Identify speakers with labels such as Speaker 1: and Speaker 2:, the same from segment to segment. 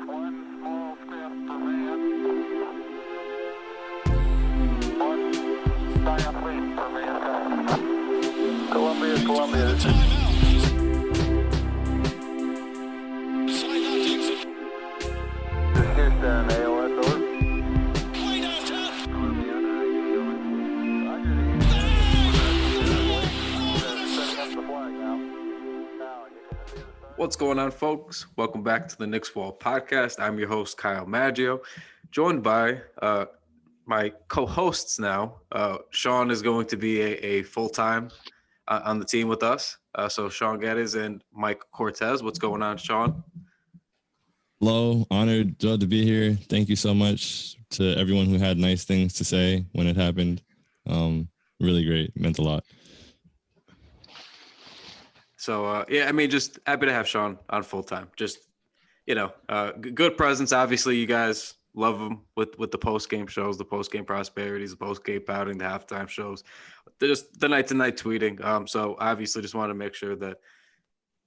Speaker 1: One small step for man, one giant leap for mankind. Columbia, this is Houston, AOS over.
Speaker 2: What's going on, folks? Welcome back to the Knicks Wall podcast. I'm your host, Kyle Maggio, joined by my co-hosts now. Shaun is going to be a full-time on the team with us. So Shaun Geddes and Mike Cortez. What's going on, Shaun?
Speaker 3: Hello, honored to be here. Thank you so much to everyone who had nice things to say when it happened. Really great. Meant a lot.
Speaker 2: So, just happy to have Shaun on full-time. Just, good presence. Obviously, you guys love him with the post-game shows, the post-game prosperities, the post-game outing, the halftime shows, just the night-to-night tweeting. So, obviously, just want to make sure that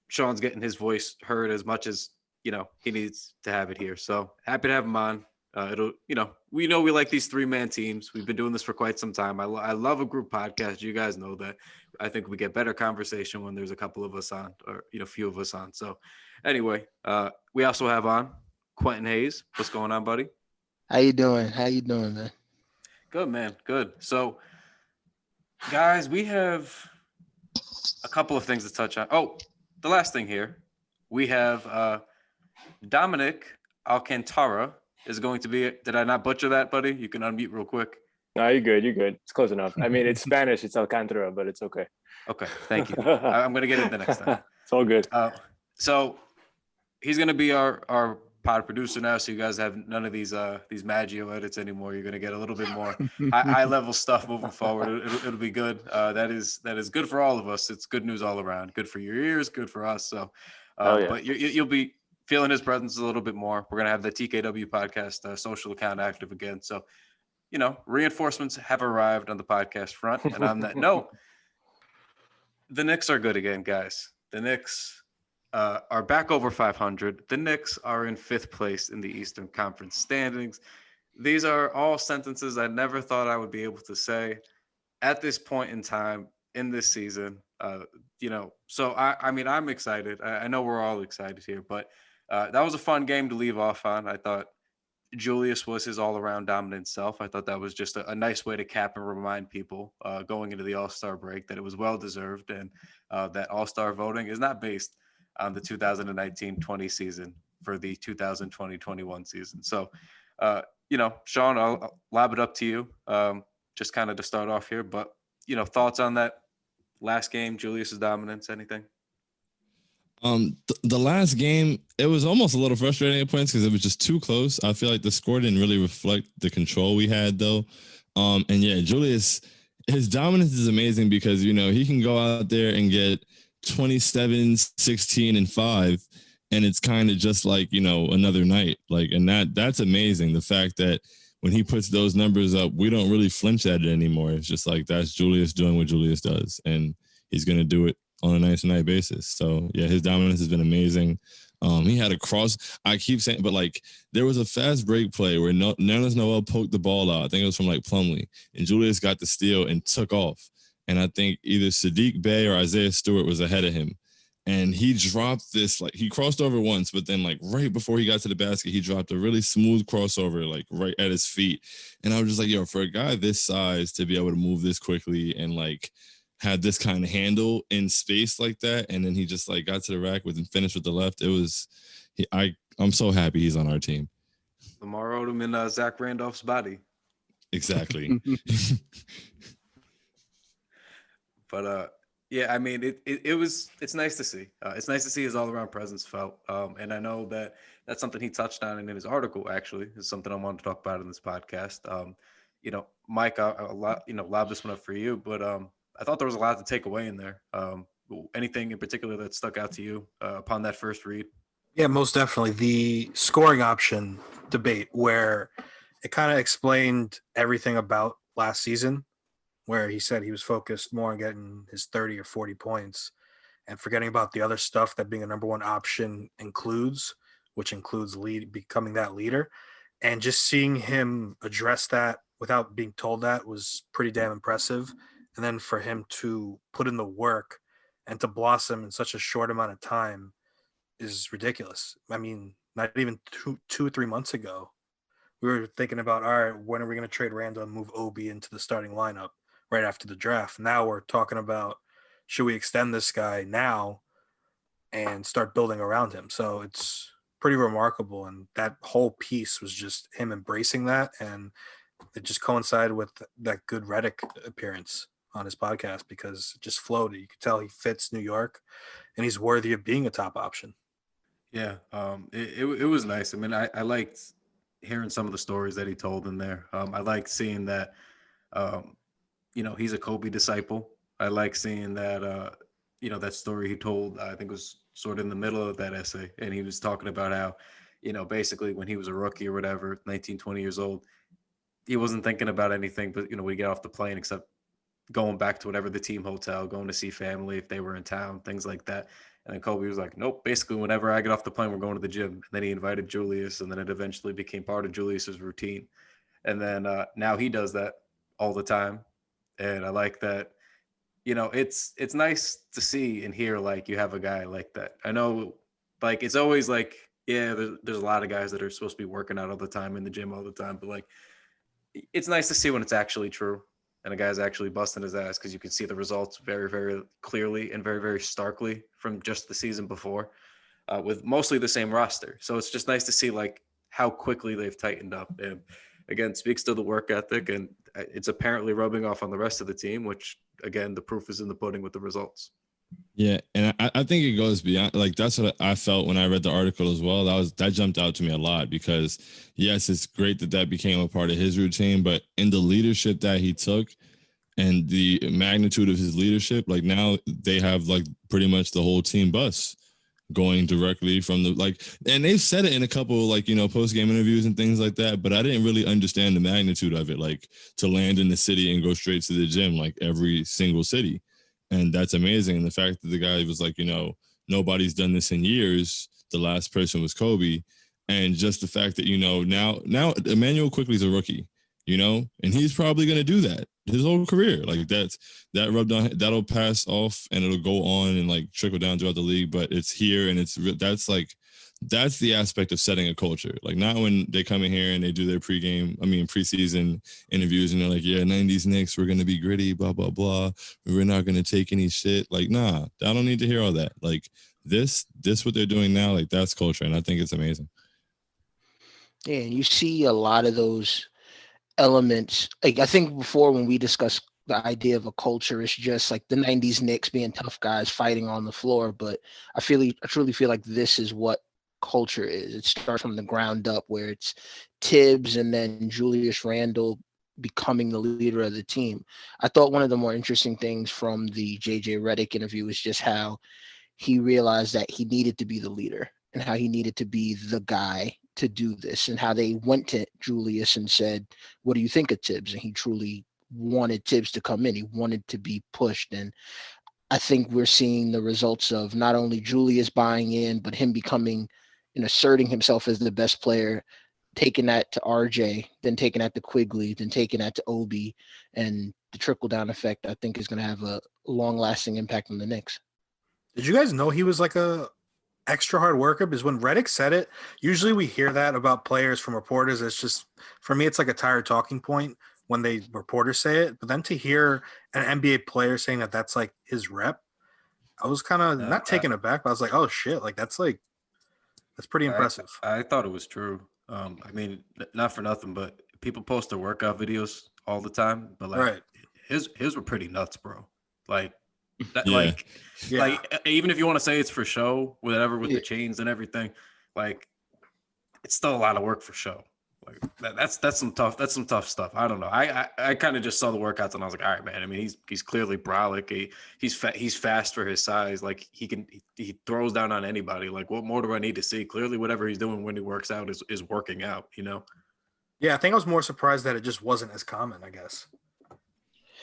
Speaker 2: Shaun's getting his voice heard as much as, he needs to have it here. So, happy to have him on. We like these three-man teams. We've been doing this for quite some time. I love a group podcast. You guys know that. I think we get better conversation when there's a couple of us on, or few of us on. So anyway, we also have on Quentin Haynes. What's going on, buddy?
Speaker 4: How you doing, man?
Speaker 2: Good, man. Good. So guys, we have a couple of things to touch on. Oh, the last thing here, we have Dominic Alcantara is going to be. Did I not butcher that, buddy? You can unmute real quick.
Speaker 5: No, you're good. You're good. It's close enough. I mean, it's Spanish. It's Alcantara, but it's okay.
Speaker 2: Okay. Thank you. I'm going to get it the next time.
Speaker 5: It's all good.
Speaker 2: So he's going to be our pod producer now. So you guys have none of these Maggio edits anymore. You're going to get a little bit more high level stuff moving forward. It'll be good. That is good for all of us. It's good news all around. Good for your ears. Good for us. So,
Speaker 5: yeah.
Speaker 2: But you'll be feeling his presence a little bit more. We're going to have the TKW podcast social account active again. So, reinforcements have arrived on the podcast front. And on that note, the Knicks are good again, guys. The Knicks are back over 500. The Knicks are in 5th place in the Eastern Conference standings. These are all sentences I never thought I would be able to say at this point in time in this season. So I'm excited. I know we're all excited here, but that was a fun game to leave off on. I thought Julius was his all-around dominant self. I thought that was just a nice way to cap and remind people going into the All-Star break that it was well-deserved and that All-Star voting is not based on the 2019-20 season for the 2020-21 season. So, Shaun, I'll lob it up to you just kind of to start off here. But, thoughts on that last game, Julius's dominance, anything?
Speaker 3: The last game, it was almost a little frustrating at points because it was just too close. I feel like the score didn't really reflect the control we had, though. Julius, his dominance is amazing because, he can go out there and get 27, 16, and 5, and it's kind of just like, another night. And that's amazing. The fact that when he puts those numbers up, we don't really flinch at it anymore. It's just like that's Julius doing what Julius does, and he's going to do it on a night-to-night basis. So, yeah, his dominance has been amazing. He had a cross. I keep saying, but, there was a fast break play where Nerlens Noel poked the ball out. I think it was from, Plumlee. And Julius got the steal and took off. And I think either Sadiq Bey or Isaiah Stewart was ahead of him. And he dropped this, he crossed over once, but then, right before he got to the basket, he dropped a really smooth crossover, right at his feet. And I was just like, for a guy this size to be able to move this quickly and, had this kind of handle in space like that, and then he just got to the rack and finished with the left. It was, I'm so happy he's on our team.
Speaker 2: Lamar Odom in Zach Randolph's body.
Speaker 3: Exactly.
Speaker 2: But it's nice to see. It's nice to see his all around presence felt. And I know that's something he touched on in his article. Actually, is something I wanted to talk about in this podcast. Mike, I'll lob this one up for you, but I thought there was a lot to take away in there. Anything in particular that stuck out to you upon that first read?
Speaker 6: Yeah, most definitely. The scoring option debate where it kind of explained everything about last season, where he said he was focused more on getting his 30 or 40 points and forgetting about the other stuff that being a number one option includes, which includes becoming that leader. And just seeing him address that without being told that was pretty damn impressive. And then for him to put in the work and to blossom in such a short amount of time is ridiculous. I mean, not even two or 3 months ago, we were thinking about, all right, when are we going to trade Randle and move Obi into the starting lineup right after the draft? Now we're talking about, should we extend this guy now and start building around him? So it's pretty remarkable. And that whole piece was just him embracing that. And it just coincided with that good Reddick appearance on his podcast because it just flowed. You could tell he fits New York and he's worthy of being a top option.
Speaker 2: Yeah, it was nice. I mean, I liked hearing some of the stories that he told in there. I liked seeing that, he's a Kobe disciple. I like seeing that, that story he told, I think was sort of in the middle of that essay. And he was talking about how, basically when he was a rookie or whatever, 19, 20 years old, he wasn't thinking about anything, but, when he got off the plane, except going back to whatever the team hotel, going to see family if they were in town, things like that. And then Kobe was like, nope, basically whenever I get off the plane, we're going to the gym. And then he invited Julius, and then it eventually became part of Julius's routine. And then now he does that all the time. And I like that, it's nice to see and hear, like, you have a guy like that. I know, like, it's always like, yeah, there's a lot of guys that are supposed to be working out all the time in the gym all the time. But, like, it's nice to see when it's actually true. And a guy's actually busting his ass because you can see the results very, very clearly and very, very starkly from just the season before with mostly the same roster. So it's just nice to see, like, how quickly they've tightened up. And again, speaks to the work ethic, and it's apparently rubbing off on the rest of the team, which, again, the proof is in the pudding with the results.
Speaker 3: Yeah, and I think it goes beyond, like, that's what I felt when I read the article as well. That jumped out to me a lot because, yes, it's great that became a part of his routine, but in the leadership that he took and the magnitude of his leadership, like, now they have, like, pretty much the whole team bus going directly from the, like, and they've said it in a couple, like, post-game interviews and things like that, but I didn't really understand the magnitude of it, like, to land in the city and go straight to the gym, like, every single city. And that's amazing. And the fact that the guy was like, nobody's done this in years. The last person was Kobe. And just the fact that, now Emmanuel Quickly's a rookie, and he's probably going to do that his whole career. Like, that rubbed on, that'll pass off and it'll go on and, like, trickle down throughout the league. But it's here, and that's the aspect of setting a culture. Like, not when they come in here and they do their preseason interviews and they're like, yeah, 90s Knicks, we're going to be gritty, blah, blah, blah. We're not going to take any shit. Like, nah, I don't need to hear all that. Like, this what they're doing now, like, that's culture. And I think it's amazing.
Speaker 4: Yeah, and you see a lot of those elements. Like, I think before when we discussed the idea of a culture, it's just like the 90s Knicks being tough guys fighting on the floor. But I truly feel like this is what culture is. It starts from the ground up, where it's Tibbs and then Julius Randle becoming the leader of the team. I thought one of the more interesting things from the JJ Redick interview was just how he realized that he needed to be the leader and how he needed to be the guy to do this, and how they went to Julius and said, what do you think of Tibbs? And he truly wanted Tibbs to come in. He wanted to be pushed. And I think we're seeing the results of not only Julius buying in, but him becoming and asserting himself as the best player, taking that to RJ, then taking that to Quigley, then taking that to Obi. And the trickle down effect, I think, is going to have a long lasting impact on the Knicks.
Speaker 6: Did you guys know he was like a extra hard worker? Because when Reddick said it, usually we hear that about players from reporters. It's just, for me, it's like a tired talking point when they reporters say it. But then to hear an NBA player saying that that's like his rep, I was kind of not taken aback, but I was like, oh shit, like that's pretty impressive.
Speaker 2: I thought it was true. I mean, not for nothing, but people post their workout videos all the time. But, like,
Speaker 6: right,
Speaker 2: his were pretty nuts, bro. Like, that,
Speaker 3: Yeah.
Speaker 2: like even if you want to say it's for show, whatever, with the chains and everything, like, it's still a lot of work for show. Like, that's some tough stuff. I don't know. I kind of just saw the workouts and I was like, all right, man. I mean, he's clearly brolic. He's fast for his size. Like, he throws down on anybody. Like, what more do I need to see? Clearly, whatever he's doing when he works out is working out.
Speaker 6: Yeah, I think I was more surprised that it just wasn't as common. I guess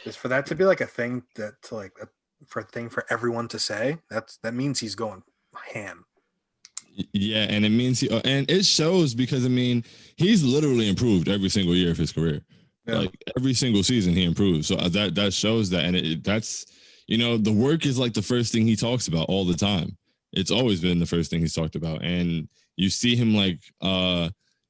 Speaker 6: just for that to be like a thing for everyone to say, that means he's going ham.
Speaker 3: Yeah, and it means and it shows because I mean he's literally improved every single year of his career.
Speaker 6: Yeah.
Speaker 3: Like every single season he improves. So that shows that, and that's the work is like the first thing he talks about all the time. It's always been the first thing he's talked about, and you see him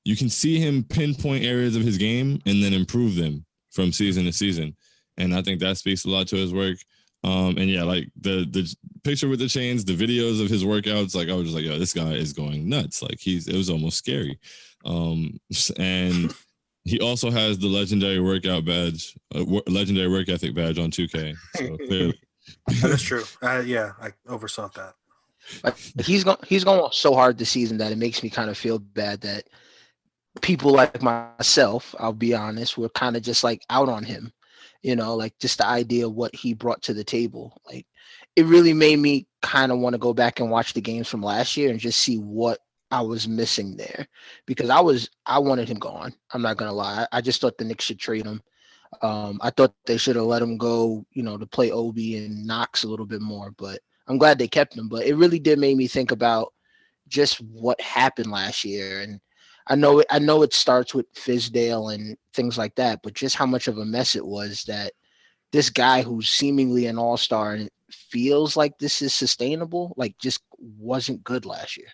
Speaker 3: you can see him pinpoint areas of his game and then improve them from season to season, and I think that speaks a lot to his work. And yeah, like the picture with the chains, the videos of his workouts, like I was just like, yo, this guy is going nuts. Like it was almost scary. And he also has the legendary workout badge, legendary work ethic badge on 2K. So clearly,
Speaker 6: That is true. Yeah, I oversaw that.
Speaker 4: Like he's going so hard this season that it makes me kind of feel bad that people like myself, I'll be honest, were kind of just like out on him. Like just the idea of what he brought to the table. Like it really made me kind of want to go back and watch the games from last year and just see what I was missing there, because I wanted him gone. I'm not gonna lie. I just thought the Knicks should trade him. I thought they should have let him go, to play Obi and Knox a little bit more, but I'm glad they kept him. But it really did make me think about just what happened last year. And I know it starts with Fizdale and things like that, but just how much of a mess it was that this guy who's seemingly an all-star and it feels like this is sustainable, like just wasn't good last year.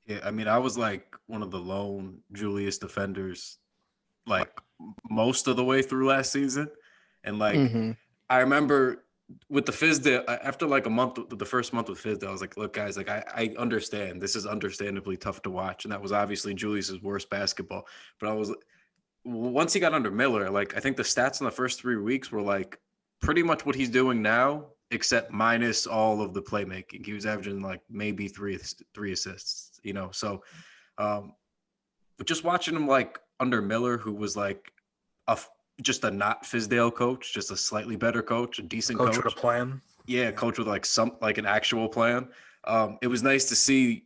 Speaker 2: Yeah, I mean, I was like one of the lone Julius defenders, like most of the way through last season. And like, I remember with the Fizdale, after like a month, the first month with Fizdale, I was like, look, guys, like I understand this is understandably tough to watch. And that was obviously Julius's worst basketball. But once he got under Miller, like I think the stats in the first 3 weeks were like pretty much what he's doing now, except minus all of the playmaking. He was averaging like maybe three assists, So, but just watching him like under Miller, who was like just a not Fizdale coach, just a slightly better coach, a decent coach
Speaker 6: with a plan.
Speaker 2: Yeah, coach with like an actual plan. It was nice to see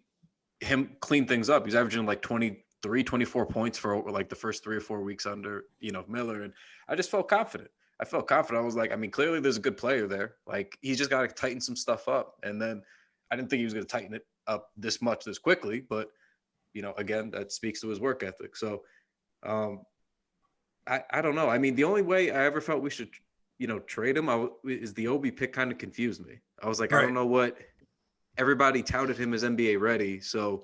Speaker 2: him clean things up. He's averaging like 23, 24 points for like the first 3 or 4 weeks under, Miller. And I just felt confident. I was like, I mean, clearly there's a good player there. Like he's just got to tighten some stuff up. And then I didn't think he was going to tighten it up this quickly, but again, that speaks to his work ethic. So I don't know. I mean, the only way I ever felt we should, trade him is the Obi pick kind of confused me. I was like, right. I don't know what everybody touted him as NBA ready. So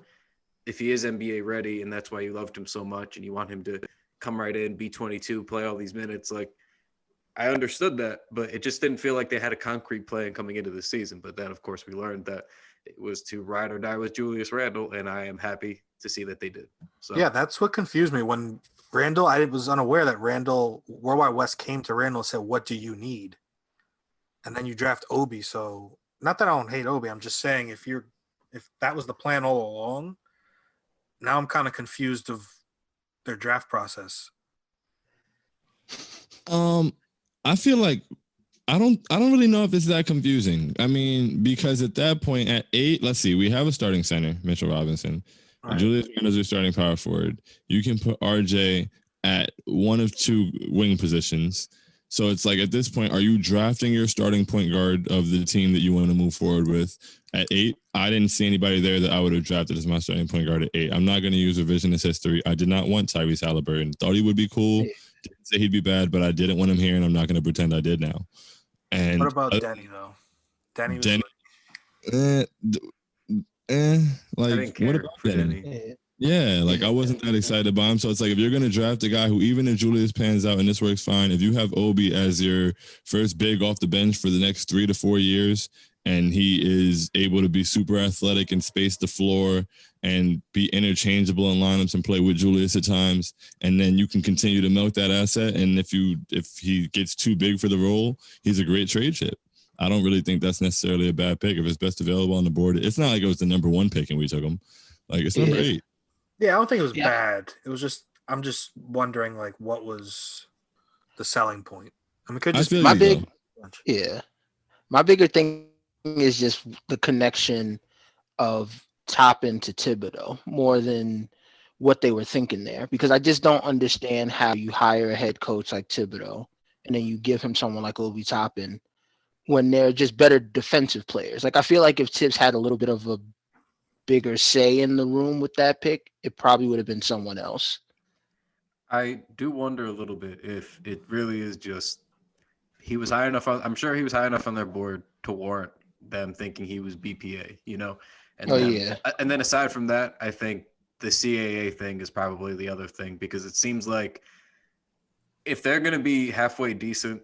Speaker 2: if he is NBA ready and that's why you loved him so much and you want him to come right in, be 22, play all these minutes, like I understood that, but it just didn't feel like they had a concrete plan coming into the season. But then, of course, we learned that it was to ride or die with Julius Randle, and I am happy to see that they did. So
Speaker 6: yeah, that's what confused me when Randle. I was unaware that Worldwide West came to Randle and said, "What do you need?" And then you draft Obi. So not that I don't hate Obi. I'm just saying if that was the plan all along, now I'm kind of confused of their draft process.
Speaker 3: I feel like I don't really know if it's that confusing. I mean, because at that point at 8, let's see, we have a starting center, Mitchell Robinson. Right. Julius Randle is your starting power forward. You can put RJ at one of 2 wing positions. So it's like at this point, are you drafting your starting point guard of the team that you want to move forward with at 8? I didn't see anybody there that I would have drafted as my starting point guard at 8. I'm not going to use revisionist history. I did not want Tyrese Halliburton. Thought he would be cool. Didn't say he'd be bad, but I didn't want him here, and I'm not going to pretend I did now. And
Speaker 6: what about Denny though? Denny was
Speaker 3: like what about Denny? Yeah, like I wasn't that excited about him. So it's like if you're gonna draft a guy who, even if Julius pans out and this works fine, if you have Obi as your first big off the bench for the next 3 to 4 years, and he is able to be super athletic and space the floor and be interchangeable in lineups and play with Julius at times, and then you can continue to milk that asset. And if he gets too big for the role, he's a great trade chip. I don't really think that's necessarily a bad pick. If it's best available on the board, it's not like it was the number 1 pick and we took him. Like it's number 8.
Speaker 6: Yeah, I don't think it was bad. It was just I'm just wondering like what was the selling point. I mean, could just
Speaker 4: my bigger thing is just the connection of Toppin to Thibodeau more than what they were thinking there, because I just don't understand how you hire a head coach like Thibodeau and then you give him someone like Obi Toppin when they're just better defensive players. Like I feel like if Tibbs had a little bit of a bigger say in the room with that pick, it probably would have been someone else.
Speaker 2: I do wonder a little bit if it really is just he was high enough. I'm sure he was high enough on their board to warrant them thinking he was BPA, And
Speaker 4: Oh,
Speaker 2: then,
Speaker 4: yeah.
Speaker 2: and then aside from that, I think the CAA thing is probably the other thing because it seems like if they're going to be halfway decent,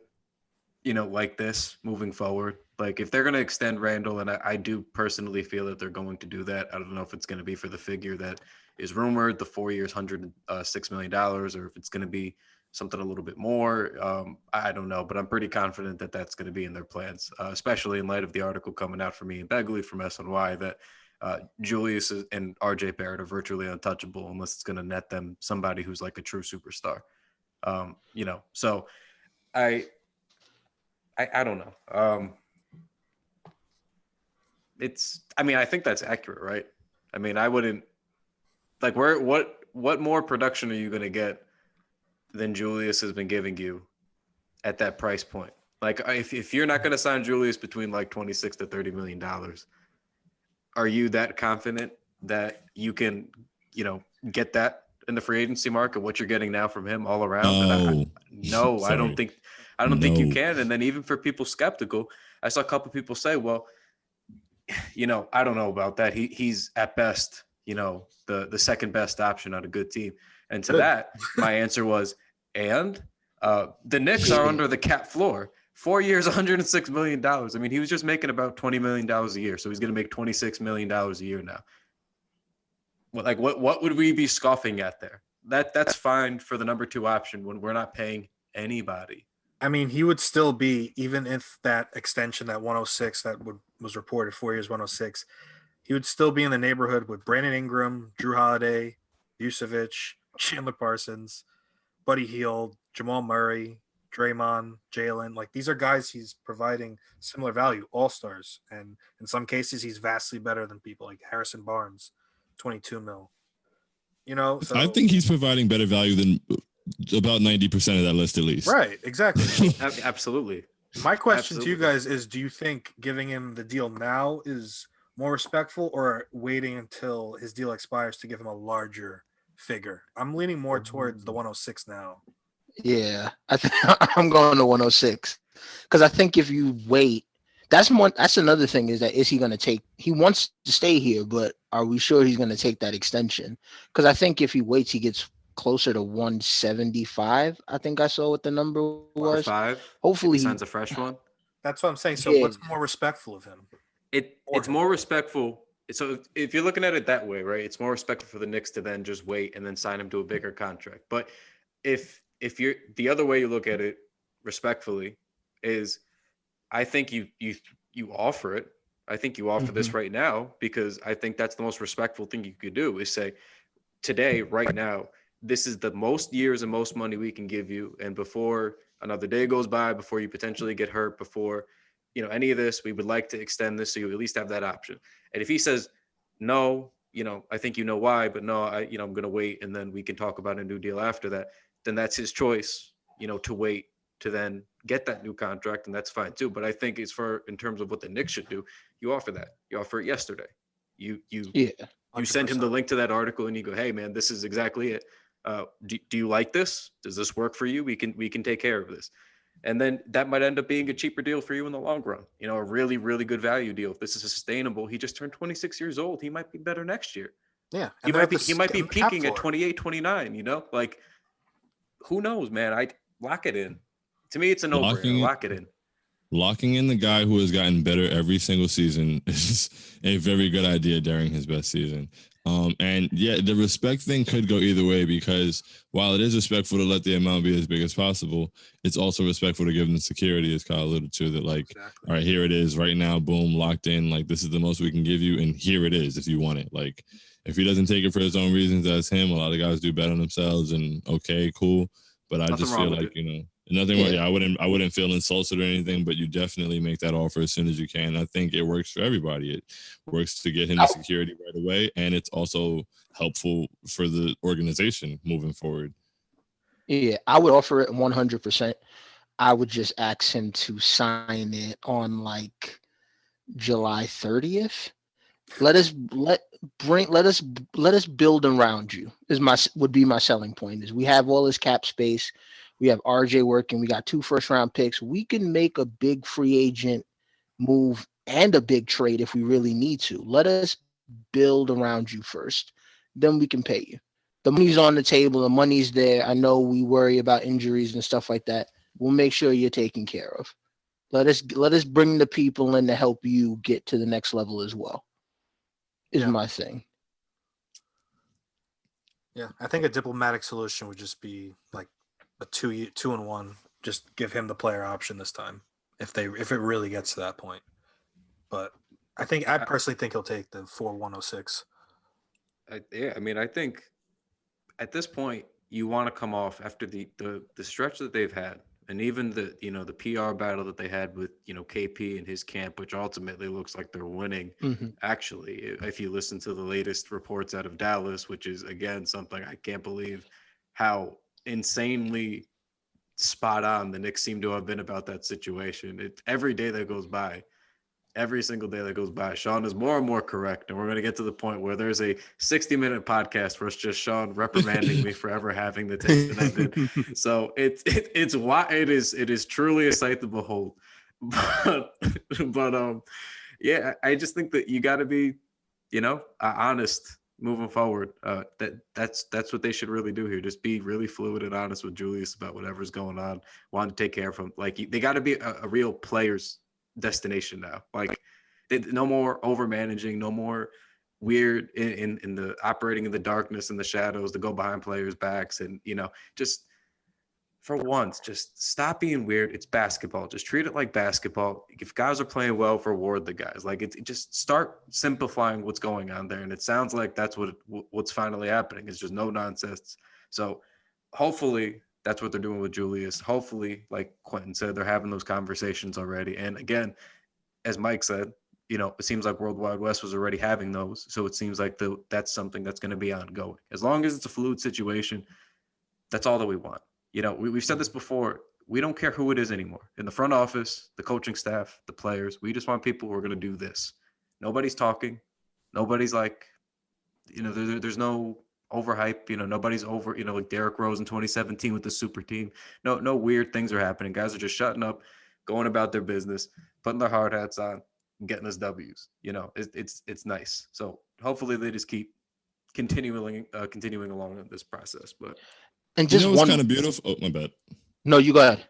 Speaker 2: like this moving forward, like if they're going to extend Randle, and I do personally feel that they're going to do that. I don't know if it's going to be for the figure that is rumored, the 4 years, $106 million, or if it's going to be something a little bit more. I don't know, but I'm pretty confident that that's going to be in their plans, especially in light of the article coming out from Ian Begley from SNY that Julius and RJ Barrett are virtually untouchable unless it's going to net them somebody who's like a true superstar. So I don't know. I think that's accurate, right? I mean, I wouldn't like what more production are you going to get than Julius has been giving you at that price point? Like if you're not going to sign Julius between like $26 to $30 million, are you that confident that you can, get that in the free agency market, what you're getting now from him all around?
Speaker 3: No.
Speaker 2: I don't think you can. And then even for people skeptical, I saw a couple of people say, well, I don't know about that. He's at best, the second best option on a good team. And to that, my answer was, and the Knicks are under the cap floor. 4 years, $106 million. I mean, he was just making about $20 million a year. So he's going to make $26 million a year now. What would we be scoffing at there? That's fine for the number 2 option when we're not paying anybody.
Speaker 6: I mean, he would still be, even if that extension, that 106 that was reported, 4 years, 106, he would still be in the neighborhood with Brandon Ingram, Drew Holiday, Vucevic, Chandler Parsons, Buddy Hield, Jamal Murray, Draymond, Jalen. Like, these are guys he's providing similar value, all-stars. And in some cases, he's vastly better than people like Harrison Barnes, 22 mil. So
Speaker 3: I think he's providing better value than about 90% of that list at least.
Speaker 6: Right, exactly.
Speaker 2: Absolutely.
Speaker 6: My question to you guys is, do you think giving him the deal now is more respectful or waiting until his deal expires to give him a larger figure? I'm leaning more towards the 106 now.
Speaker 4: Yeah, I'm going to 106 because I think if you wait, that's another thing is he going to take? He wants to stay here, but are we sure he's going to take that extension? Because I think if he waits, he gets closer to 175. I think I saw what the number was.
Speaker 2: 5.
Speaker 4: Hopefully
Speaker 2: he signs a fresh one.
Speaker 6: That's what I'm saying. So what's more respectful of him?
Speaker 2: It's more respectful. So if you're looking at it that way, right? It's more respectful for the Knicks to then just wait and then sign him to a bigger contract. But if you're the other way you look at it, respectfully, is I think you offer it. I think you offer this right now because I think that's the most respectful thing you could do is say, today, right now, this is the most years and most money we can give you. And before another day goes by, before you potentially get hurt, before, any of this, we would like to extend this so you at least have that option. And if he says, no, I think you know why, but no, I'm going to wait and then we can talk about a new deal after that, then that's his choice, to wait to then get that new contract. And that's fine too. But I think in terms of what the Knicks should do, you offer that. You offer it yesterday. You send him the link to that article and you go, hey man, this is exactly it. Do you like this? Does this work for you? We can take care of this. And then that might end up being a cheaper deal for you in the long run. A really, really good value deal. If this is sustainable, he just turned 26 years old. He might be better next year.
Speaker 6: Yeah.
Speaker 2: He might be peaking at 28, 29, like who knows, man? I lock it in. To me, it's a no-brainer. Lock it in.
Speaker 3: Locking in the guy who has gotten better every single season is a very good idea during his best season. And yeah, the respect thing could go either way because while it is respectful to let the amount be as big as possible, it's also respectful to give them security, as Kyle alluded to, that like, exactly. All right, here it is right now, boom, locked in. Like, this is the most we can give you. And here it is if you want it. Like, if he doesn't take it for his own reasons, that's him. A lot of guys do bet on themselves and okay, cool. But I just feel like, nothing. Yeah. I wouldn't feel insulted or anything, but you definitely make that offer as soon as you can. I think it works for everybody. It works to get him the security right away, and it's also helpful for the organization moving forward.
Speaker 4: Yeah, I would offer it 100%. I would just ask him to sign it on like July 30th. Let us build around you would be my selling point. Is we have all this cap space, we have RJ working, we got 2 first-round picks. We can make a big free agent move and a big trade if we really need to. Let us build around you first, then we can pay you. The money's on the table, the money's there. I know we worry about injuries and stuff like that. We'll make sure you're taken care of. Let us bring the people in to help you get to the next level as well. Is my thing.
Speaker 6: Yeah, I think a diplomatic solution would just be like a 2-1. Just give him the player option this time, if it really gets to that point. But I personally think he'll take the 4-106.
Speaker 2: I mean, I think at this point you want to come off after the stretch that they've had, and even the the PR battle that they had with KP and his camp, which ultimately looks like they're winning.
Speaker 4: Mm-hmm.
Speaker 2: Actually, if you listen to the latest reports out of Dallas, which is again something I can't believe how insanely spot on the Knicks seem to have been about that situation. Every day that goes by. Every single day that goes by, Shaun is more and more correct, and we're going to get to the point where there's a 60-minute podcast where it's just Shaun reprimanding me for ever having the takes that I did. So it's why it is truly a sight to behold. But yeah, I just think that you got to be honest moving forward. That's what they should really do here. Just be really fluid and honest with Julius about whatever's going on. Want to take care of him. Like they got to be a real players destination now. Like no more over managing, no more weird in the operating in the darkness and the shadows to go behind players' backs, and just for once just stop being weird. It's basketball. Just treat it like basketball. If guys are playing well, reward the guys. Like it just start simplifying what's going on there, and it sounds like that's what's finally happening. It's just no nonsense. So hopefully that's what they're doing with Julius. Hopefully, like Quentin said, they're having those conversations already. And again, as Mike said, it seems like World Wide West was already having those. So it seems like that's something that's going to be ongoing. As long as it's a fluid situation, that's all that we want. We've said this before. We don't care who it is anymore. In the front office, the coaching staff, the players, we just want people who are going to do this. Nobody's talking. Nobody's like, there's no overhype, nobody's over, like Derrick Rose in 2017 with the super team. No weird things are happening. Guys are just shutting up, going about their business, putting their hard hats on, and getting us W's. It's nice. So hopefully they just keep continuing along in this process. But
Speaker 4: and just
Speaker 3: what's kind of beautiful. Oh, my bad.
Speaker 4: No, you go ahead.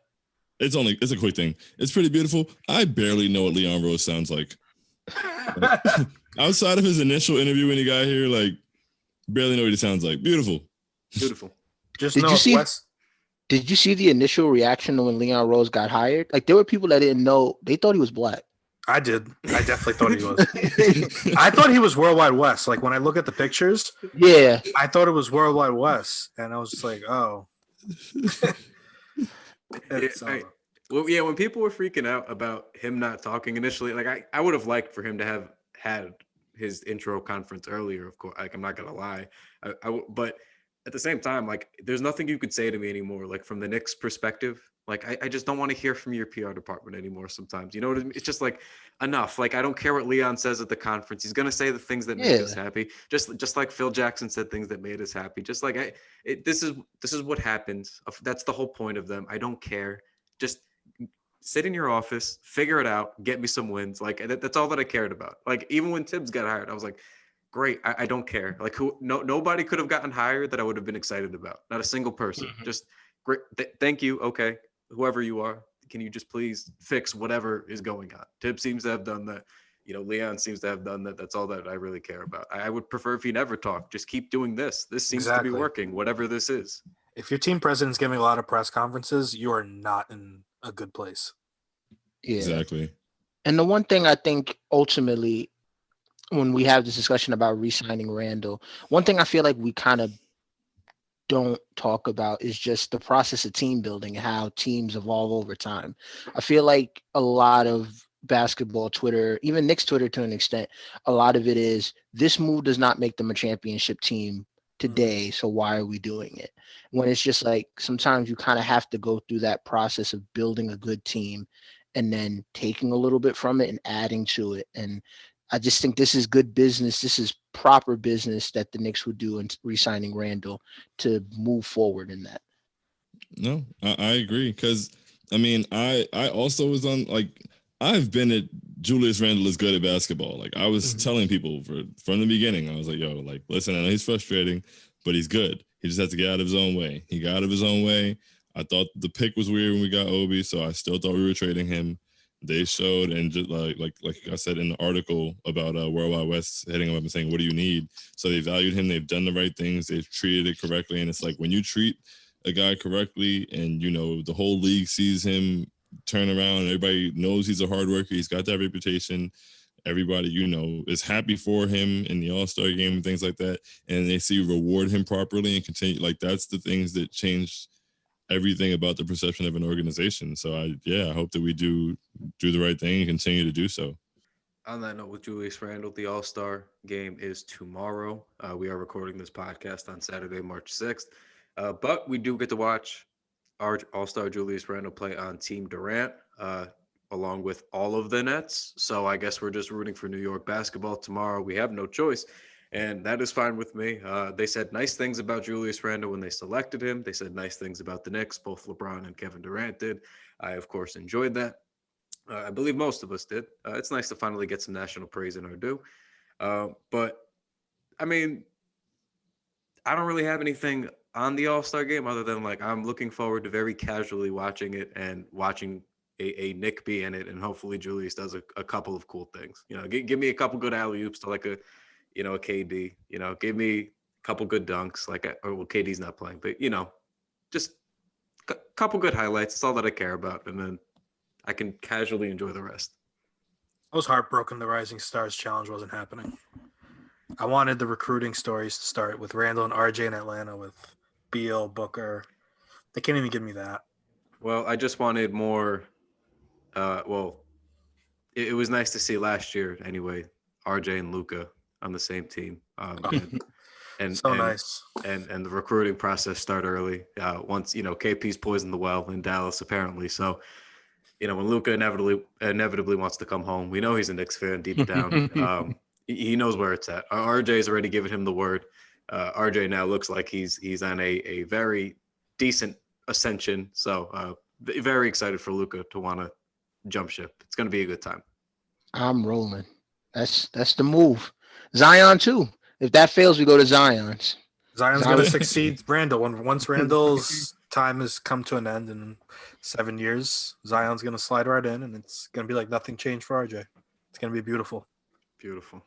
Speaker 3: It's a quick thing. It's pretty beautiful. I barely know what Leon Rose sounds like. Outside of his initial interview when he got here, like, barely know what he sounds like. Beautiful.
Speaker 6: Just
Speaker 4: did
Speaker 6: know
Speaker 4: you see?
Speaker 6: Wes.
Speaker 4: Did you see the initial reaction when Leon Rose got hired? Like there were people that didn't know. They thought he was black.
Speaker 6: I did. I definitely thought he was. I thought he was Worldwide West. Like when I look at the pictures,
Speaker 4: yeah,
Speaker 6: I thought it was Worldwide West, and I was just like, oh.
Speaker 2: When people were freaking out about him not talking initially, like I would have liked for him to have had his intro conference earlier, of course. Like I'm not gonna lie, but at the same time, like there's nothing you could say to me anymore. Like from the Knicks' perspective, like I just don't want to hear from your PR department anymore. Sometimes, you know what I mean? It's just like enough. Like I don't care what Leon says at the conference. He's gonna say the things that make us happy. Just like Phil Jackson said things that made us happy. Just like this is what happens. That's the whole point of them. I don't care. Just sit in your office, figure it out, get me some wins. Like that's all that I cared about. Like even when Tibbs got hired, I was like, great. I don't care. Like nobody could have gotten hired that I would have been excited about. Not a single person. Mm-hmm. Just great. Thank you. Okay. Whoever you are, can you just please fix whatever is going on? Tibbs seems to have done that. Leon seems to have done that. That's all that I really care about. I would prefer if he never talked. Just keep doing this. This seems to be working, whatever this is.
Speaker 6: If your team president's giving a lot of press conferences, you are not in a good place.
Speaker 4: Yeah.
Speaker 3: Exactly.
Speaker 4: And the one thing I think ultimately, when we have this discussion about re-signing Randle, one thing I feel like we kind of don't talk about is just the process of team building and how teams evolve over time. I feel like a lot of basketball Twitter, even Knicks Twitter to an extent, a lot of it is this move does not make them a championship team today, so why are we doing it? When it's just like sometimes you kind of have to go through that process of building a good team and then taking a little bit from it and adding to it. And I just think this is good business. This is proper business that the Knicks would do in re-signing Randle to move forward in that.
Speaker 3: No, I agree. Because, I mean, I also was on, like, I've been at Julius Randle is good at basketball. Like, I was telling people from the beginning, I was like, yo, like, listen, I know he's frustrating, but he's good. He just has to get out of his own way. He got out of his own way. I thought the pick was weird when we got Obi, so I still thought we were trading him. They showed, and just like I said in the article about Worldwide West hitting him up and saying, what do you need? So they valued him. They've done the right things. They've treated it correctly. And it's like when you treat a guy correctly and, you know, the whole league sees him turn around and everybody knows he's a hard worker. He's got that reputation. Everybody, you know, is happy for him in the All-Star game and things like that. And they see reward him properly and continue. Like, that's the things that change everything about the perception of an organization. So I hope that we do the right thing and continue to do so.
Speaker 2: On that note, with Julius Randle, the All-Star game is tomorrow. We are recording this podcast on Saturday, March 6th. But we do get to watch our All-Star Julius Randle play on Team Durant, along with all of the Nets. So I guess we're just rooting for New York basketball tomorrow. We have no choice. And that is fine with me. They said nice things about Julius Randle when they selected him. They said nice things about the Knicks. Both LeBron and Kevin Durant did. I, of course, enjoyed that. I believe most of us did. It's nice to finally get some national praise in our due. But, I mean, I don't really have anything on the All-Star game other than, like, I'm looking forward to very casually watching it and watching a Knick be in it. And hopefully Julius does a couple of cool things. You know, give me a couple good alley-oops to, like, a KD, you know, give me a couple good dunks, KD's not playing, but, you know, just a couple good highlights. That's all that I care about. And then I can casually enjoy the rest.
Speaker 6: I was heartbroken the Rising Stars Challenge wasn't happening. I wanted the recruiting stories to start with Randle and RJ in Atlanta with Beal, Booker. They can't even give me that.
Speaker 2: Well, I just wanted more. It was nice to see last year anyway, RJ and Luka on the same team.
Speaker 6: Nice.
Speaker 2: And the recruiting process start early. Once, you know, KP's poisoned the well in Dallas, apparently. So, you know, when Luka inevitably wants to come home, we know he's a Knicks fan deep down. He knows where it's at. RJ's already given him the word. RJ now looks like he's on a very decent ascension. So very excited for Luka to want to jump ship. It's going to be a good time.
Speaker 4: I'm rolling. That's the move. Zion too. If that fails, we go to Zion's.
Speaker 6: Zion's going to succeed Randle. Once Randle's time has come to an end in 7 years, Zion's going to slide right in, and it's going to be like nothing changed for RJ. It's going to be beautiful.
Speaker 2: Beautiful.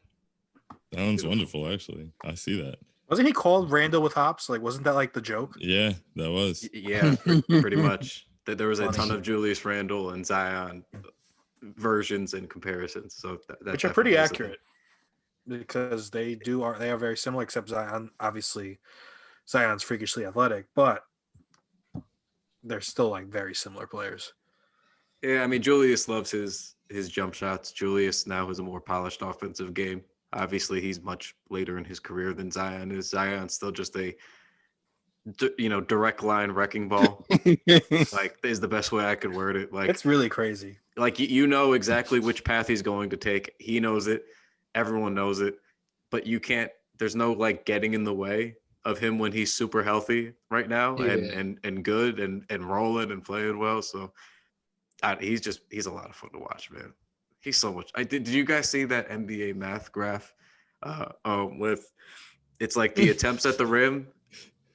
Speaker 3: Sounds wonderful, actually. I see that.
Speaker 6: Wasn't he called Randle with hops? Like, wasn't that like the joke?
Speaker 3: Yeah, that was.
Speaker 2: Yeah, pretty much. There was a ton of Julius Randle and Zion versions and comparisons. So
Speaker 6: which are pretty accurate because they are very similar, except Zion, obviously Zion's freakishly athletic, but they're still like very similar players.
Speaker 2: Yeah, I mean, Julius loves his jump shots. Julius now has a more polished offensive game. Obviously, he's much later in his career than Zion is. Zion's still just a, direct line wrecking ball. Like, is the best way I could word it. Like,
Speaker 6: it's really crazy.
Speaker 2: Like, you know exactly which path he's going to take. He knows it. Everyone knows it. But you can't. There's no like getting in the way of him when he's super healthy right now and good and rolling and playing well. So he's a lot of fun to watch, man. He's so much. Did you guys see that NBA math graph with it's like the attempts at the rim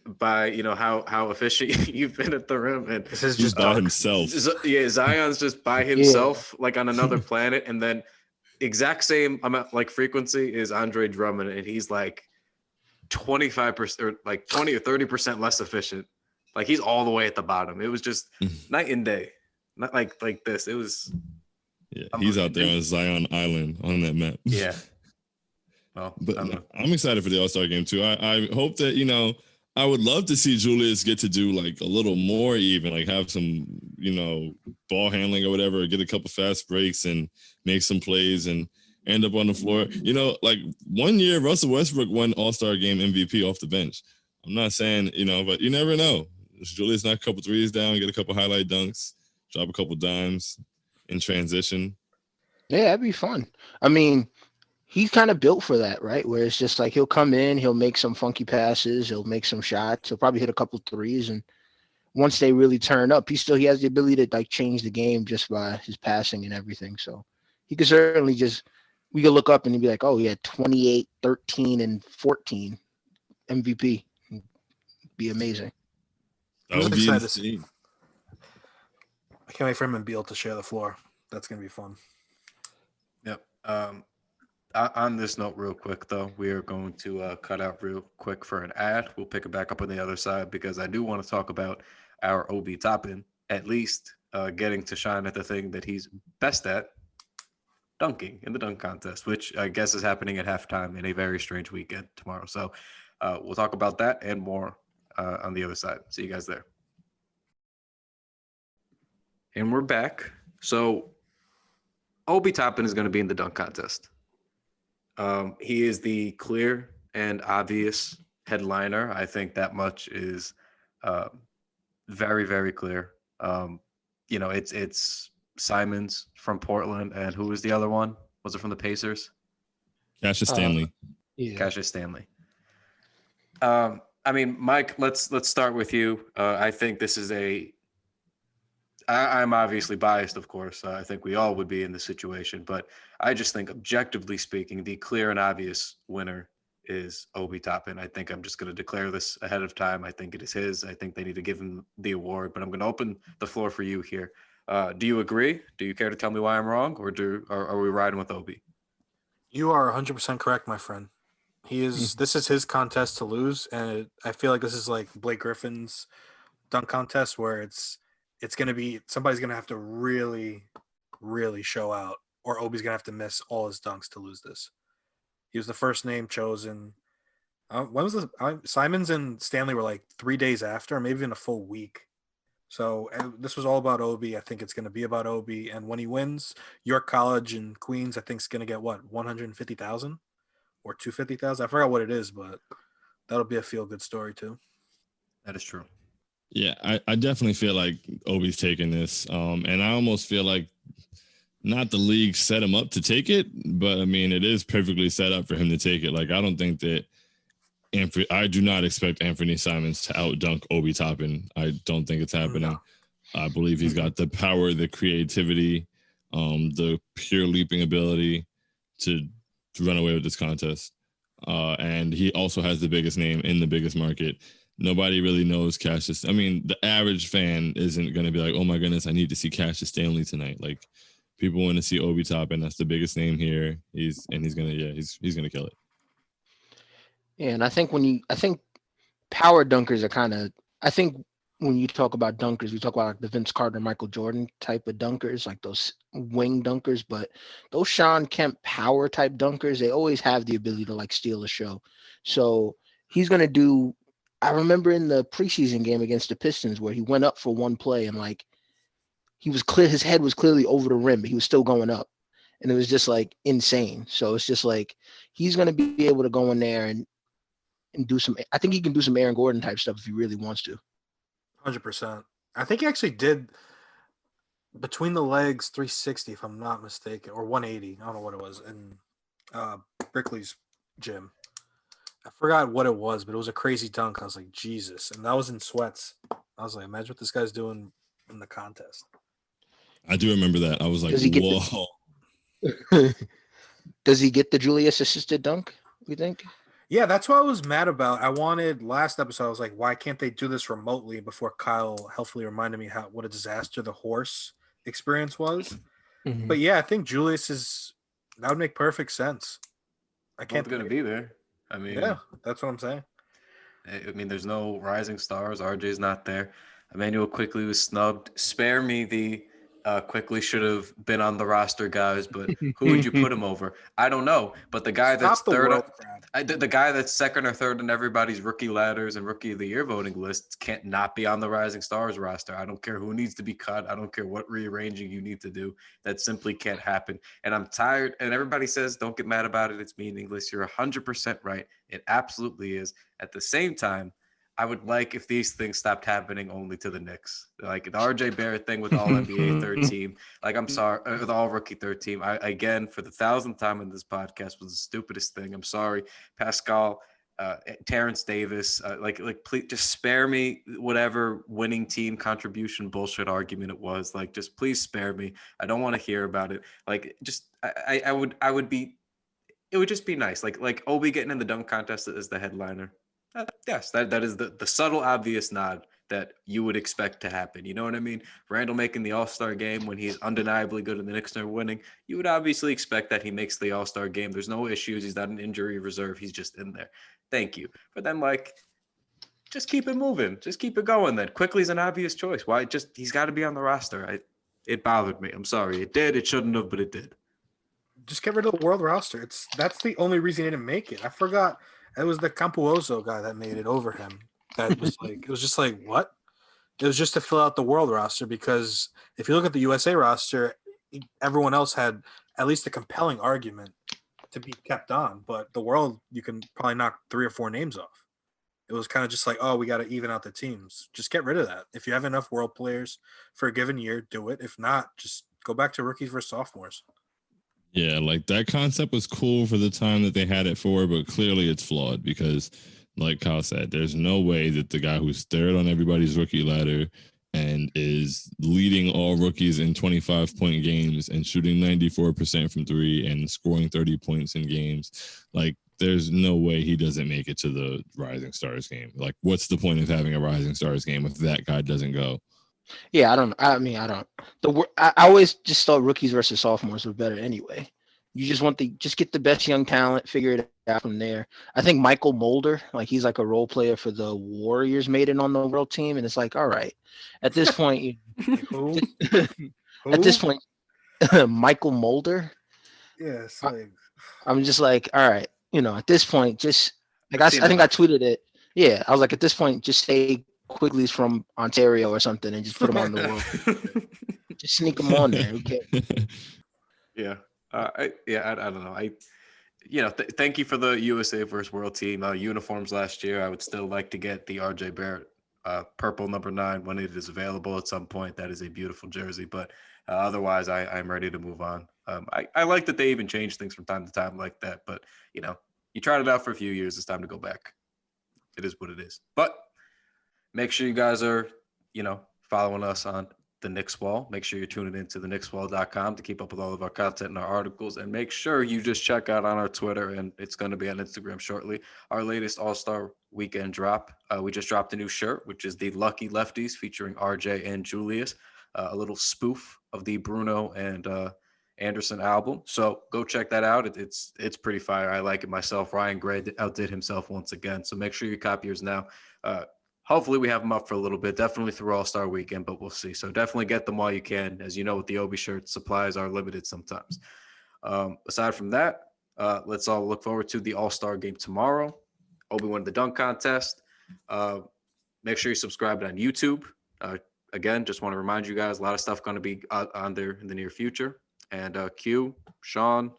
Speaker 2: by how efficient you've been at the rim, and
Speaker 6: this is just
Speaker 3: by himself.
Speaker 2: Yeah, Zion's just by himself, like on another planet, and then exact same like frequency is Andre Drummond, and he's like 25% or like 20 or 30% less efficient. Like he's all the way at the bottom. It was just night and day. Not like this. It was.
Speaker 3: Yeah, he's out there on Zion Island on that map.
Speaker 2: Yeah. Well,
Speaker 3: but I'm excited for the All-Star game too. I hope that, I would love to see Julius get to do like a little more, even like have some, ball handling or whatever, or get a couple fast breaks and make some plays and end up on the floor. Like 1 year Russell Westbrook won All-Star game MVP off the bench. I'm not saying, but you never know. Julius knock a couple threes down, get a couple highlight dunks, drop a couple dimes in transition.
Speaker 4: Yeah, that'd be fun. I mean, he's kind of built for that, right? Where it's just like he'll come in, he'll make some funky passes, he'll make some shots, he'll probably hit a couple threes, and once they really turn up, he has the ability to like change the game just by his passing and everything. So he could certainly just we could look up and he'd be like, oh, he had 28, 13, and 14 MVP. It'd be amazing.
Speaker 3: That
Speaker 6: I'm
Speaker 3: would
Speaker 6: just
Speaker 3: be
Speaker 6: excited to see.
Speaker 3: insane.
Speaker 6: I can't wait for him and Beal to share the floor. That's gonna be fun.
Speaker 2: Yep. On this note, real quick though, we are going to cut out real quick for an ad. We'll pick it back up on the other side because I do want to talk about our Obi Toppin, at least getting to shine at the thing that he's best at, dunking in the dunk contest, which I guess is happening at halftime in a very strange weekend tomorrow. So we'll talk about that and more on the other side. See you guys there. And we're back. So Obi Toppin is going to be in the dunk contest. He is the clear and obvious headliner. I think that much is very, very clear. It's Simons from Portland, and who was the other one? Was it from the Pacers?
Speaker 3: Cassius Stanley.
Speaker 4: Yeah.
Speaker 2: Cassius Stanley. Mike, let's start with you. I think this is I'm obviously biased, of course. I think we all would be in this situation, but I just think, objectively speaking, the clear and obvious winner is Obi Toppin. I think I'm just going to declare this ahead of time. I think it is his. I think they need to give him the award, but I'm going to open the floor for you here. Do you agree? Do you care to tell me why I'm wrong, or are we riding with Obi?
Speaker 6: You are 100% correct, my friend. This is his contest to lose, and I feel like this is like Blake Griffin's dunk contest, where it's going to be somebody's going to have to really, really show out, or Obi's going to have to miss all his dunks to lose this. He was the first name chosen. When was this? Simons and Stanley were like 3 days after, or maybe even a full week. So this was all about Obi. I think it's going to be about Obi. And when he wins, York College in Queens, I think is going to get what, 150,000 or 250,000. I forgot what it is, but that'll be a feel-good story too.
Speaker 2: That is true.
Speaker 3: Yeah, I definitely feel like Obi's taking this. And I almost feel like not the league set him up to take it, but I mean, it is perfectly set up for him to take it. Like, I don't think that I do not expect Anthony Simons to outdunk Obi Toppin. I don't think it's happening. No. I believe he's got the power, the creativity, the pure leaping ability to run away with this contest. And he also has the biggest name in the biggest market. Nobody really knows Cassius. I mean, the average fan isn't going to be like, oh my goodness, I need to see Cassius Stanley tonight. Like, people want to see Obi Toppin. That's the biggest name here. He's gonna kill it.
Speaker 4: Yeah, and I think power dunkers are kind of. I think when you talk about dunkers, we talk about like the Vince Carter, Michael Jordan type of dunkers, like those wing dunkers. But those Shaun Kemp power type dunkers, they always have the ability to like steal a show. So he's gonna do. I remember in the preseason game against the Pistons where he went up for one play and like he was clear, his head was clearly over the rim, but he was still going up. And it was just like insane. So it's just like he's gonna be able to go in there and do some. I think he can do some Aaron Gordon type stuff if he really wants to.
Speaker 6: 100%. I think he actually did between the legs 360, if I'm not mistaken, or 180. I don't know what it was in Brickley's gym. I forgot what it was, but it was a crazy dunk. I was like, Jesus. And that was in sweats. I was like, imagine what this guy's doing in the contest.
Speaker 3: I do remember that. I was like, whoa.
Speaker 4: Does he get the Julius assisted dunk, you think?
Speaker 6: Yeah, that's what I was mad about. I wanted last episode, I was like, why can't they do this remotely? Before Kyle helpfully reminded me what a disaster the horse experience was. Mm-hmm. But yeah, I think Julius that would make perfect sense. I can't
Speaker 2: going to be there. I mean,
Speaker 6: yeah, that's what I'm saying.
Speaker 2: I mean, there's no rising stars. RJ's not there. Emmanuel Quickly was snubbed. Spare me the Quickly should have been on the roster, guys, but who would you put him over? I don't know. But the guy that's third, the guy that's second or third in everybody's rookie ladders and rookie of the year voting lists can't not be on the Rising Stars roster. I don't care who needs to be cut. I don't care what rearranging you need to do. That simply can't happen. And I'm tired. And everybody says, don't get mad about it. It's meaningless. You're 100% right. It absolutely is. At the same time, I would like if these things stopped happening only to the Knicks. Like the RJ Barrett thing with all NBA third team. Like, I'm sorry, with all rookie third team. I, again, for the 1,000th time in this podcast, was the stupidest thing. I'm sorry. Pascal, Terrence Davis, please just spare me whatever winning team contribution bullshit argument it was. Like, just please spare me. I don't want to hear about it. Like, just I would be. It would just be nice. Like Obi getting in the dunk contest as the headliner. Yes, that is the subtle, obvious nod that you would expect to happen. You know what I mean? Randle making the All-Star game when he's undeniably good and the Knicks are winning. You would obviously expect that he makes the All-Star game. There's no issues. He's not an injury reserve. He's just in there. Thank you. But then, just keep it moving. Just keep it going then. Quickly's an obvious choice. Why? He's got to be on the roster. It bothered me. I'm sorry. It did. It shouldn't have, but it did.
Speaker 6: Just get rid of the world roster. That's the only reason he didn't make it. I forgot. It was the Campuoso guy that made it over him. That was it was just like, what? It was just to fill out the world roster, because if you look at the USA roster, everyone else had at least a compelling argument to be kept on. But the world, you can probably knock 3 or 4 names off. It was kind of just like, oh, we got to even out the teams. Just get rid of that. If you have enough world players for a given year, do it. If not, just go back to rookies versus sophomores.
Speaker 3: Yeah, like that concept was cool for the time that they had it for, but clearly it's flawed because, like Kyle said, there's no way that the guy who's third on everybody's rookie ladder and is leading all rookies in 25-point games and shooting 94% from 3 and scoring 30 points in games, like there's no way he doesn't make it to the Rising Stars game. Like, what's the point of having a Rising Stars game if that guy doesn't go?
Speaker 4: Yeah, I don't. I always just thought rookies versus sophomores were better anyway. You just get the best young talent, figure it out from there. I think Michael Mulder, he's like a role player for the Warriors, made it on the world team, and it's like, all right, at this point,
Speaker 6: Who?
Speaker 4: at this point, Michael Mulder.
Speaker 6: Yes.
Speaker 4: I'm just like, all right, at this point, just like I think I tweeted it. Yeah, I was like, at this point, just say Quigley's from Ontario or something and just put him on the world. Just sneak him on there. Okay.
Speaker 2: Yeah. I don't know. Thank you for the USA versus World team uniforms last year. I would still like to get the RJ Barrett purple number 9 when it is available at some point. That is a beautiful jersey, but otherwise I'm ready to move on. I like that they even change things from time to time like that, but you tried it out for a few years. It's time to go back. It is what it is. But make sure you guys are, following us on the Knicks Wall. Make sure you're tuning into theknickswall.com to keep up with all of our content and our articles. And make sure you just check out on our Twitter, and it's going to be on Instagram shortly, our latest All-Star Weekend drop. We just dropped a new shirt, which is the Lucky Lefties featuring RJ and Julius, a little spoof of the Bruno and Anderson album. So go check that out. It's pretty fire. I like it myself. Ryan Gray outdid himself once again. So make sure you copy yours now. Hopefully we have them up for a little bit, definitely through All-Star Weekend, but we'll see. So definitely get them while you can. As you know, with the Obi shirts, supplies are limited sometimes. Aside from that, let's all look forward to the All-Star game tomorrow. Obi won the dunk contest. Make sure you subscribe on YouTube. Again, just want to remind you guys, a lot of stuff going to be on there in the near future. And Q, Shaun,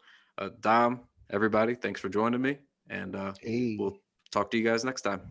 Speaker 2: Dom, everybody, thanks for joining me. And we'll talk to you guys next time.